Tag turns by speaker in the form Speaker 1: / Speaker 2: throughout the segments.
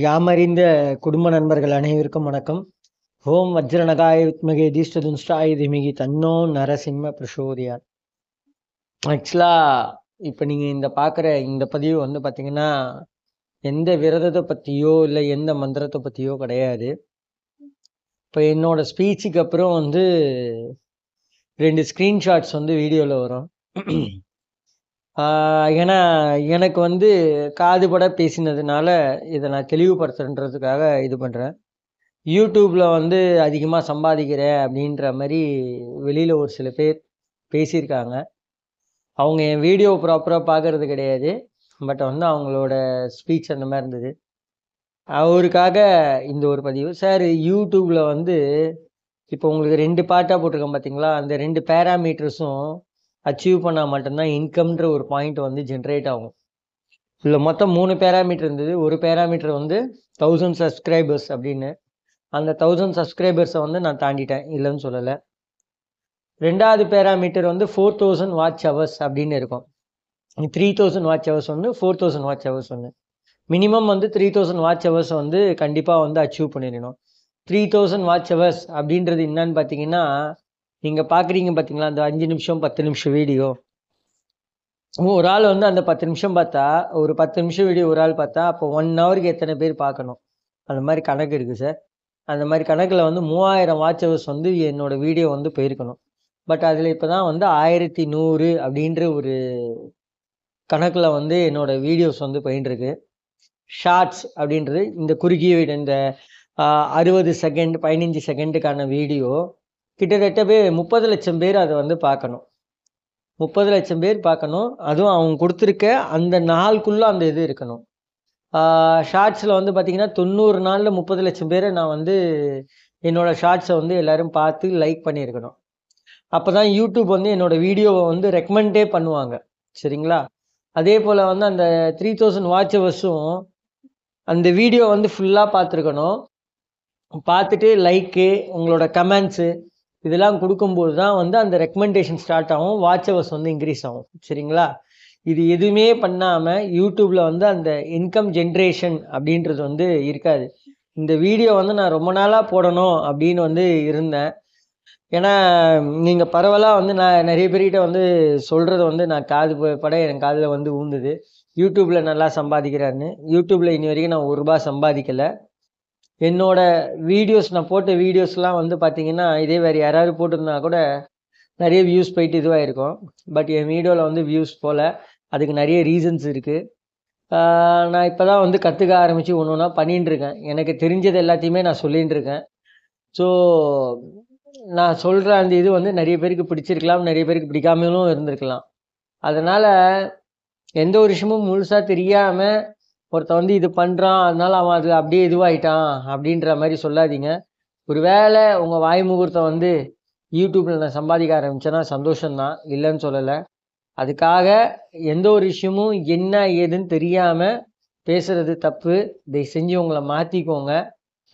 Speaker 1: யாமறிந்த குடும்ப நண்பர்கள் அனைவருக்கும் வணக்கம். ஓம் வஜ்ரநகாய வித்மகே தீஷ்டதுன்ஷ்டாய திமிகி தன்னோ நரசிம்ம பிரசோதியார். ஆக்சுவலா இப்போ நீங்கள் பார்க்குற இந்த பதிவு பார்த்தீங்கன்னா எந்த விரதத்தை பற்றியோ இல்லை எந்த மந்திரத்தை பற்றியோ கிடையாது. இப்போ என்னோட ஸ்பீச்சுக்கு அப்புறம் 2 ஸ்க்ரீன்ஷாட்ஸ் வீடியோவில் வரும். ஏன்னா எனக்கு காதுபட பேசினதுனால இதை நான் தெளிவுபடுத்துறதுக்காக இது பண்ணுறேன். யூடியூப்பில் அதிகமாக சம்பாதிக்கிறேன் அப்படின்ற மாதிரி வெளியில் ஒரு சில பேர் பேசியிருக்காங்க. அவங்க என் வீடியோ ப்ராப்பராக பார்க்கறது கிடையாது. பட் அவங்களோட ஸ்பீச் அந்த மாதிரி இருந்தது. அவருக்காக இந்த ஒரு பதிவு. சார், யூடியூப்பில் இப்போ உங்களுக்கு 2 பார்ட்டாக போட்டிருக்கேன் பார்த்தீங்களா, அந்த 2 பேராமீட்டர்ஸும் அச்சீவ் பண்ணால் மட்டும்தான் இன்கம்ன்ற ஒரு பாயிண்ட் ஜென்ரேட் ஆகும். இதில் மொத்தம் 3 பேராமீட்டர் இருந்தது. ஒரு பேராமீட்டர் 1000 சப்ஸ்கிரைபர்ஸ் அப்படின்னு. அந்த 1000 சப்ஸ்கிரைபர்ஸை நான் தாண்டிட்டேன், இல்லைன்னு சொல்லலை. 2வது பேராமீட்டர் 4000 வாட்ச் ஹவர்ஸ் அப்படின்னு இருக்கும். 3000 watch hours 4000 watch hours minimum 3000 watch hours கண்டிப்பாக அச்சீவ் பண்ணிடணும். 3000 வாட்ச் ஹவர்ஸ் அப்படின்றது என்னன்னு பார்த்தீங்கன்னா, நீங்கள் பார்க்குறீங்க பார்த்தீங்களா அந்த 5 நிமிஷம் 10 நிமிஷம் வீடியோ. ஒரு ஆள் அந்த 10 நிமிஷம் பார்த்தா, ஒரு 10 நிமிஷம் வீடியோ ஒரு ஆள் பார்த்தா, அப்போ 1 ஹவருக்கு எத்தனை பேர் பார்க்கணும், அந்த மாதிரி கணக்கு இருக்குது சார். அந்த மாதிரி கணக்கில் 3000 வாட்ச் ஹவர்ஸ் என்னோட வீடியோ போயிருக்கணும். பட் அதில் இப்போ தான் 1100 அப்படின்ற ஒரு கணக்கில் என்னோட வீடியோஸ் போயின்ட்டுருக்கு. ஷார்ட்ஸ் அப்படின்றது இந்த குறுகிய வீடியோ, இந்த 60 செகண்ட் 15 செகண்டுக்கான வீடியோ கிட்டத்தட்ட 30 லட்சம் பேர் அதை பார்க்கணும். 30 லட்சம் பேர் பார்க்கணும். அதுவும் அவங்க கொடுத்துருக்க அந்த நாளுக்குள்ளே அந்த இது இருக்கணும். ஷார்ட்ஸில் பார்த்தீங்கன்னா 90 நாளில் 30 லட்சம் பேரை நான் என்னோடய ஷார்ட்ஸை எல்லோரும் பார்த்து லைக் பண்ணியிருக்கணும். அப்போ தான் யூடியூப் என்னோடய வீடியோவை ரெக்கமெண்டே பண்ணுவாங்க. சரிங்களா? அதே போல் அந்த 3000 வாட்ச் ஹவர்ஸும் அந்த வீடியோ ஃபுல்லாக பார்த்துருக்கணும். பார்த்துட்டு லைக்கு, உங்களோட கமெண்ட்ஸு இதெல்லாம் கொடுக்கும்போது தான் அந்த ரெக்கமெண்டேஷன் ஸ்டார்ட் ஆகும், வாட்ச் ஹவர்ஸ் இன்க்ரீஸ் ஆகும். சரிங்களா? இது எதுவுமே பண்ணாமல் யூடியூப்பில் அந்த இன்கம் ஜென்ரேஷன் அப்படின்றது இருக்காது. இந்த வீடியோ நான் ரொம்ப நாளாக போடணும் அப்படின்னு இருந்தேன். ஏன்னா நீங்கள் பரவலாக நான் நிறைய பேர்கிட்ட சொல்கிறது நான் காது பட என் காதில் ஊந்துது. யூடியூப்பில் நல்லா சம்பாதிக்கிறாருன்னு. யூடியூப்பில் இனி வரைக்கும் நான் ₹1 சம்பாதிக்கலை. என்னோட வீடியோஸ், நான் போட்ட வீடியோஸ்லாம் பார்த்தீங்கன்னா, இதே வேறு யாராவது போட்டிருந்தா கூட நிறைய வியூஸ் போயிட்டு இதுவாக இருக்கும். பட் என் வீடியோவில் வியூஸ் போல். அதுக்கு நிறைய ரீசன்ஸ் இருக்குது. நான் இப்போ தான் கற்றுக்க ஆரம்பித்து ஒன்று ஒன்றா பண்ணிட்டுருக்கேன். எனக்கு தெரிஞ்சது எல்லாத்தையுமே நான் சொல்லிகிட்டு இருக்கேன். ஸோ நான் சொல்கிற அந்த இது நிறைய பேருக்கு பிடிச்சிருக்கலாம், நிறைய பேருக்கு பிடிக்காமலும் இருந்திருக்கலாம். அதனால் எந்த ஒரு விஷயமும் முழுசாக தெரியாமல் ஒருத்தன் இது பண்ணுறான், அதனால அவன் அது அப்படியே இதுவாகிட்டான் அப்படின்ற மாதிரி சொல்லாதீங்க. ஒரு வேளை உங்கள் வாய் முகூர்த்தம் யூடியூப்பில் நான் சம்பாதிக்க ஆரம்பித்தேன்னா சந்தோஷம்தான், இல்லைன்னு சொல்லலை. அதுக்காக எந்த ஒரு விஷயமும் என்ன ஏதுன்னு தெரியாமல் பேசுகிறது தப்பு. இதை செஞ்சு உங்களை மாற்றிக்கோங்க,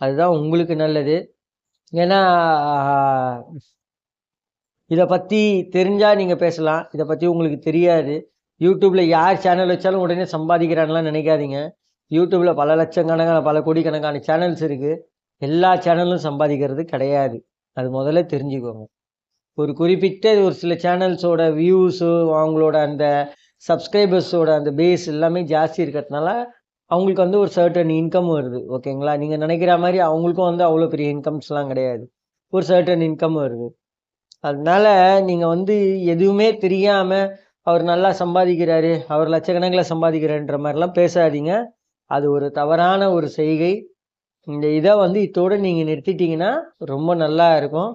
Speaker 1: அதுதான் உங்களுக்கு நல்லது. ஏன்னா இதை பற்றி தெரிஞ்சால் நீங்கள் பேசலாம், இதை பற்றி உங்களுக்கு தெரியாது. யூடியூப்பில் யார் சேனல் வச்சாலும் உடனே சம்பாதிக்கிறான்லாம் நினைக்காதீங்க. யூடியூப்பில் பல லட்சக்கணக்கான பல கோடிக்கணக்கான சேனல்ஸ் இருக்குது. எல்லா சேனலும் சம்பாதிக்கிறது கிடையாது, அது முதல்ல தெரிஞ்சுக்கோங்க. ஒரு குறிப்பிட்ட ஒரு சில சேனல்ஸோட வியூஸு, அவங்களோட அந்த சப்ஸ்கிரைபர்ஸோட அந்த பேஸ் எல்லாமே ஜாஸ்தி இருக்கிறதுனால அவங்களுக்கு ஒரு சர்டன் இன்கம் வருது. ஓகேங்களா? நீங்கள் நினைக்கிற மாதிரி அவங்களுக்கும் அவ்வளோ பெரிய இன்கம்ஸ்லாம் கிடையாது, ஒரு சர்டன் இன்கம் வருது. அதனால நீங்கள் எதுவுமே தெரியாமல் அவர் நல்லா சம்பாதிக்கிறாரு, அவர் லட்சக்கணக்கில் சம்பாதிக்கிறாருன்ற மாதிரிலாம் பேசாதீங்க. அது ஒரு தவறான ஒரு செய்கை. இந்த இதை இதோடு நீங்கள் நிறுத்திட்டீங்கன்னா ரொம்ப நல்லா இருக்கும்.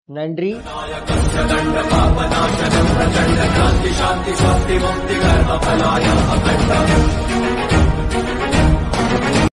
Speaker 1: நன்றி.